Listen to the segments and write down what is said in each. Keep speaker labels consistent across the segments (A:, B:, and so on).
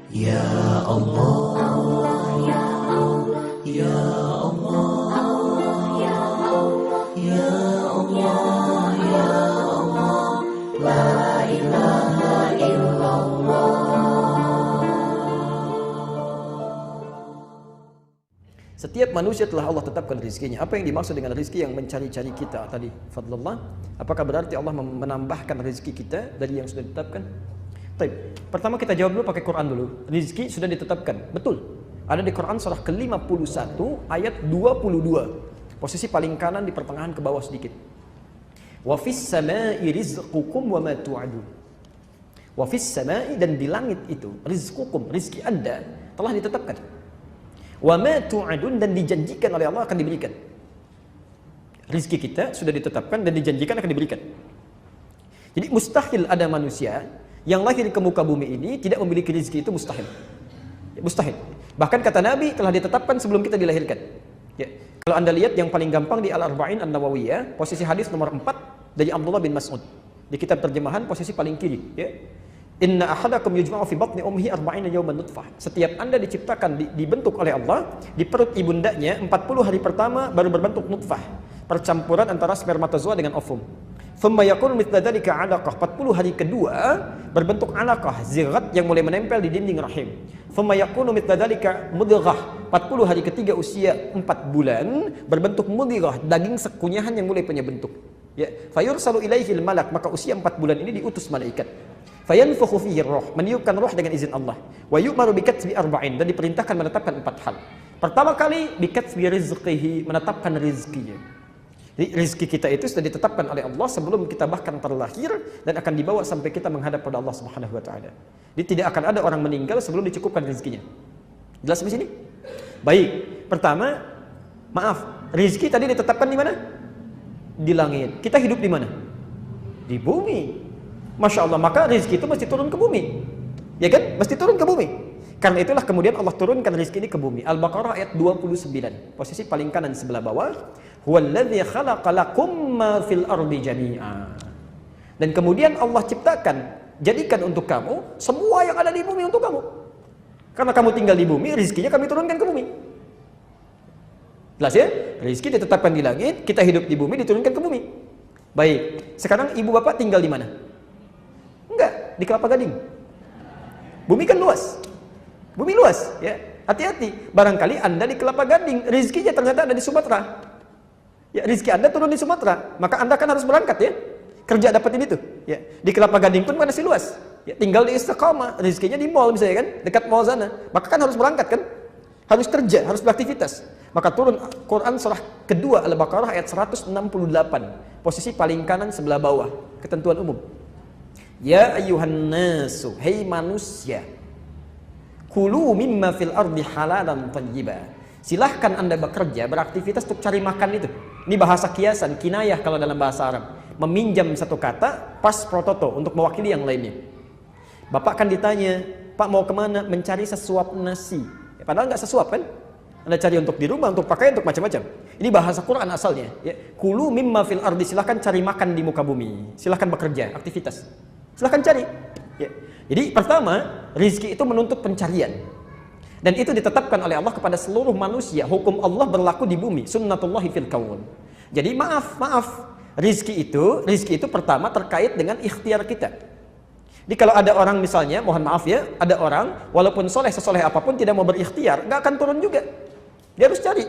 A: Ya Allah, Ya Allah, Ya Allah, Ya Allah, Ya Allah, Ya Allah, La ilaha illallah.
B: Setiap manusia telah Allah tetapkan rizkinya. Apa yang dimaksud dengan rizki yang mencari-cari kita tadi? Fadlullah. Apakah berarti Allah menambahkan rizki kita dari yang sudah ditetapkan? Baik. Pertama kita jawab dulu pakai Quran dulu. Rizki sudah ditetapkan. Betul. Ada di Quran surah ke-51 ayat 22. Posisi paling kanan di pertengahan ke bawah sedikit. Wa fis samai rizqukum wa ma tu'adun. Wa fis samai, dan di langit itu rizqukum, rizki Anda telah ditetapkan. Wa ma tu'adun, dan dijanjikan oleh Allah akan diberikan. Rizki kita sudah ditetapkan dan dijanjikan akan diberikan. Jadi mustahil ada manusia yang lahir ke muka bumi ini tidak memiliki rizki, itu mustahil. Ya, mustahil. Bahkan kata Nabi telah ditetapkan sebelum kita dilahirkan. Ya. Kalau Anda lihat yang paling gampang di Al-Arba'in An-Nawawiyah, posisi hadis nomor 4 dari Abdullah bin Mas'ud. Di kitab terjemahan posisi paling kiri, ya. Inna ahadakum yujma'u fi batni ummihi 40 yawman nutfah. Setiap Anda diciptakan, dibentuk oleh Allah di perut ibundanya 40 hari pertama baru berbentuk nutfah, percampuran antara spermatozoa dengan ovum. Thumma yakunu mithla dzalika 'alaqah. 40 hari kedua berbentuk 'alaqah, zirat yang mulai menempel di dinding rahim. Thumma yakunu mithla dzalika mudghah. 40 hari ketiga usia 4 bulan berbentuk mudghah, daging sekunyahan yang mulai punya bentuk. Ya, fayursalu ilaihil malak, maka usia 4 bulan ini diutus malaikat. Fayanfukhu fihi ruh, meniupkan roh dengan izin Allah. Wa yu'maru bikatsbi arba'in, dan diperintahkan menetapkan 4 hal. Pertama kali bikatsbi rizqihi, menetapkan rizkinya. Jadi rizki kita itu sudah ditetapkan oleh Allah sebelum kita bahkan terlahir dan akan dibawa sampai kita menghadap pada Allah Subhanahu wa taala. Jadi tidak akan ada orang meninggal sebelum dicukupkan rizkinya. Jelas di sini? Baik. Pertama, maaf, rizki tadi ditetapkan di mana? Di langit. Kita hidup di mana? Di bumi. Masya Allah, maka rizki itu mesti turun ke bumi. Ya kan? Mesti turun ke bumi. Karena itulah kemudian Allah turunkan rizki ini ke bumi. Al-Baqarah ayat 29. Posisi paling kanan sebelah bawah. Huwallazi khalaqa lakum ma fil ardi jami'a. Dan kemudian Allah ciptakan, jadikan untuk kamu semua yang ada di bumi untuk kamu. Karena kamu tinggal di bumi, rizkinya kami turunkan ke bumi. Jelas ya? Rizki ditetapkan di langit, kita hidup di bumi, diturunkan ke bumi. Baik, sekarang ibu bapak tinggal di mana? Enggak, di Kelapa Gading. Bumi kan luas. Bumi luas, ya. Hati-hati, barangkali Anda di Kelapa Gading, rizkinya ternyata ada di Sumatera. Ya, rizki Anda turun di Sumatera, maka Anda kan harus berangkat, ya. Kerja dapetin itu, ya. Di Kelapa Gading pun masih luas. Ya, tinggal di Istiqamah, rizkinya di mall misalnya kan, dekat mall sana. Maka kan harus berangkat kan? Harus kerja, harus beraktivitas. Maka turun Quran surah kedua Al-Baqarah ayat 168. Posisi paling kanan sebelah bawah, ketentuan umum. Ya ayyuhan nasu, hei manusia, kulu mimma fil ardi halalan thayyiba. Silahkan Anda bekerja, beraktivitas untuk cari makan itu. Ini bahasa kiasan, kinayah kalau dalam bahasa Arab. Meminjam satu kata, pas prototo, untuk mewakili yang lainnya. Bapak kan ditanya, Pak mau kemana? Mencari sesuap nasi. Ya, padahal nggak sesuap kan? Anda cari untuk di rumah, untuk pakai, untuk macam-macam. Ini bahasa Quran asalnya. Ya. Kulu mimma fil ardi, silahkan cari makan di muka bumi. Silahkan bekerja, aktivitas. Silahkan cari. Ya. Jadi pertama, rizki itu menuntut pencarian. Dan itu ditetapkan oleh Allah kepada seluruh manusia. Hukum Allah berlaku di bumi. Sunnatullahi fil kaun. Jadi maaf. Rizki itu pertama terkait dengan ikhtiar kita. Jadi kalau ada orang misalnya, mohon maaf ya, ada orang walaupun sesoleh apapun tidak mau berikhtiar, nggak akan turun juga. Dia harus cari.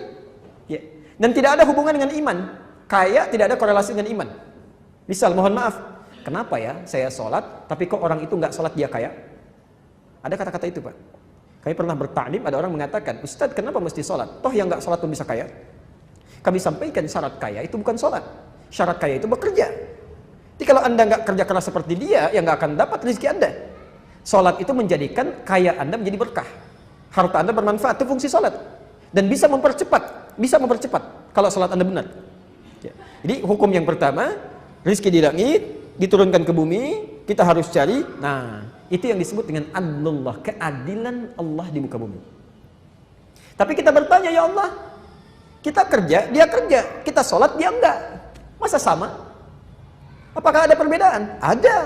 B: Ya. Dan tidak ada hubungan dengan iman. Kaya tidak ada korelasi dengan iman. Misal, mohon maaf, kenapa ya saya sholat, tapi kok orang itu nggak sholat dia kaya? Ada kata-kata itu, Pak. Kami pernah bertaklim, ada orang mengatakan, Ustadz kenapa mesti sholat? Toh yang nggak sholat pun bisa kaya. Kami sampaikan syarat kaya itu bukan sholat. Syarat kaya itu bekerja. Jadi kalau Anda nggak kerja keras seperti dia, ya nggak akan dapat rezeki Anda. Sholat itu menjadikan kaya Anda menjadi berkah. Harta Anda bermanfaat, itu fungsi sholat. Dan bisa mempercepat kalau sholat Anda benar. Ya. Jadi hukum yang pertama, rezeki di langit, diturunkan ke bumi, kita harus cari. Nah, itu yang disebut dengan adlullah, keadilan Allah di muka bumi. Tapi kita bertanya, ya Allah, kita kerja, dia kerja, kita sholat, dia enggak. Masa sama? Apakah ada perbedaan? Ada.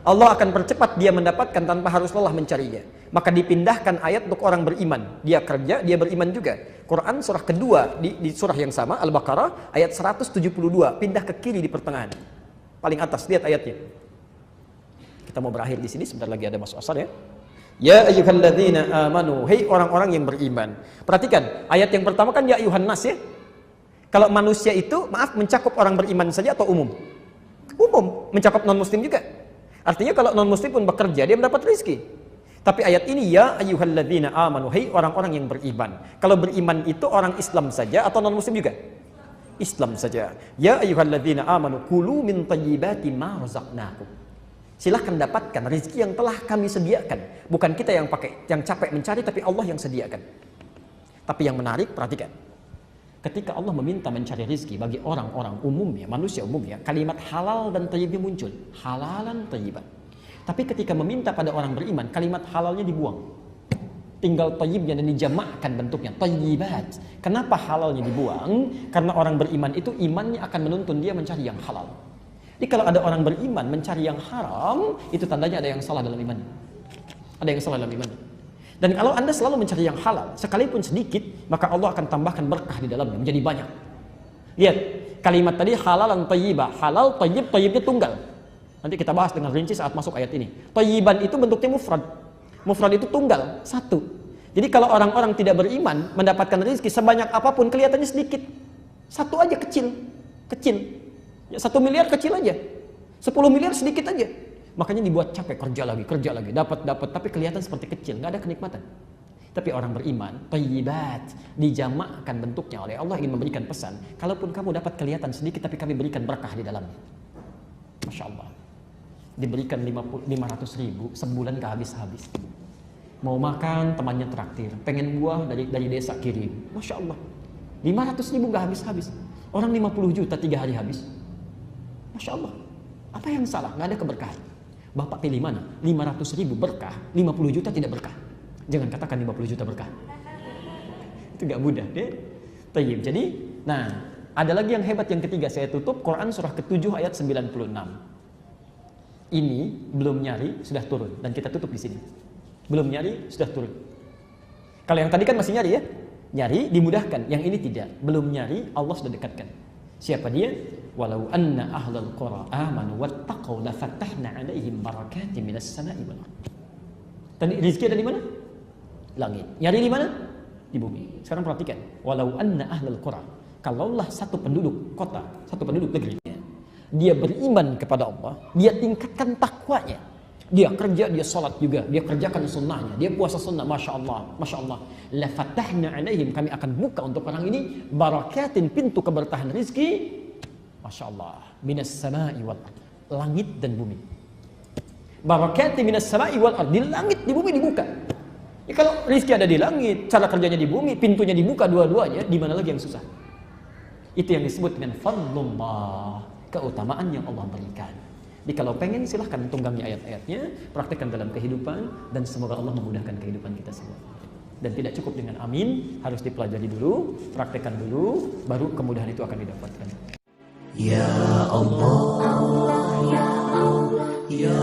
B: Allah akan percepat dia mendapatkan tanpa harus lelah mencarinya. Maka dipindahkan ayat untuk orang beriman. Dia kerja, dia beriman juga. Quran surah kedua di surah yang sama, Al-Baqarah ayat 172, pindah ke kiri di pertengahan. Paling atas, lihat ayatnya. Kita mau berakhir di sini, sebentar lagi ada masuk asar ya. Ya ayyuhalladzina amanu, hei orang-orang yang beriman. Perhatikan, ayat yang pertama kan ya ayyuhan nas ya. Kalau manusia itu, maaf, mencakup orang beriman saja atau umum? Umum, mencakup non-muslim juga. Artinya kalau non-muslim pun bekerja, dia mendapat rezeki. Tapi ayat ini, ya ayyuhalladzina amanu, hei orang-orang yang beriman. Kalau beriman itu orang Islam saja atau non-muslim juga? Islam saja. Ya ayyuhalladzina amanu, kulu min thayyibati ma razaqnakum. Silahkan dapatkan rezeki yang telah kami sediakan. Bukan kita yang capek mencari, tapi Allah yang sediakan. Tapi yang menarik, perhatikan. Ketika Allah meminta mencari rezeki bagi orang-orang umumnya, manusia umumnya, kalimat halal dan thayyibnya muncul. Halalan thayyiban. Tapi ketika meminta pada orang beriman, kalimat halalnya dibuang. Tinggal thayyibnya dan dijamakkan bentuknya, thayyibat. Kenapa halalnya dibuang? Karena orang beriman itu imannya akan menuntun dia mencari yang halal. Jadi kalau ada orang beriman mencari yang haram, itu tandanya ada yang salah dalam imannya. Ada yang salah dalam imannya. Dan kalau Anda selalu mencari yang halal, sekalipun sedikit, maka Allah akan tambahkan berkah di dalamnya, menjadi banyak. Lihat, kalimat tadi halalan thayyibah, halal, thayyib, thayyibnya tunggal. Nanti kita bahas dengan rinci saat masuk ayat ini. Thayyiban itu bentuknya mufrad. Mufrad itu tunggal, satu. Jadi kalau orang-orang tidak beriman, mendapatkan rezeki sebanyak apapun kelihatannya sedikit. Satu aja kecil, kecil. Ya, 1 miliar kecil aja. 10 miliar sedikit aja. Makanya dibuat capek, kerja lagi, dapat, tapi kelihatan seperti kecil, nggak ada kenikmatan. Tapi orang beriman, thayyibat, dijamakkan bentuknya oleh Allah ingin memberikan pesan. Kalaupun kamu dapat kelihatan sedikit, tapi kami berikan berkah di dalamnya. Masya Allah. Diberikan 500 ribu, sebulan gak habis-habis. Mau makan, temannya traktir. Pengen buah dari desa kirim. Masya Allah. 500 ribu gak habis-habis. Orang 50 juta 3 hari habis. Masya Allah. Apa yang salah? Gak ada keberkahan. Bapak pilih mana? 500 ribu berkah, 50 juta tidak berkah. Jangan katakan 50 juta berkah. Itu gak mudah deh. Tayyib. Jadi, nah, ada lagi yang hebat yang ketiga. Saya tutup Quran surah ke-7 ayat 96. Ini belum nyari sudah turun dan kita tutup di sini. Belum nyari sudah turun. Kalau yang tadi kan masih nyari ya? Nyari dimudahkan, yang ini tidak. Belum nyari Allah sudah dekatkan. Siapa dia? Walau anna ahlal qura amanu wattaqau la fattahna 'alaihim barakatin minas sama'i wal ardh. Tadi rezeki ada di mana? Langit. Nyari di mana? Di bumi. Sekarang perhatikan. Walau anna ahlal qura, kalaulah satu penduduk kota, satu penduduk negeri, dia beriman kepada Allah, dia tingkatkan takwanya. Dia kerja, dia sholat juga, dia kerjakan sunnahnya, dia puasa sunnah, masya Allah, masya Allah. La fatahna alaihim, kami akan buka untuk orang ini barakatin, pintu keberkahan rizki, masya Allah, minas sama'i wal ardh, langit dan bumi. Barakatin minas sama'i wal ardh, di langit, di bumi dibuka. Ya, kalau rizki ada di langit, cara kerjanya di bumi, pintunya dibuka dua-duanya, di mana lagi yang susah? Itu yang disebut dengan fadlullah, keutamaan yang Allah berikan. Jadi kalau pengen silahkan tunggangi ayat-ayatnya, praktekkan dalam kehidupan, dan semoga Allah memudahkan kehidupan kita semua. Dan tidak cukup dengan amin, harus dipelajari dulu, praktekkan dulu, baru kemudahan itu akan didapatkan.
A: Ya Allah, ya Allah, ya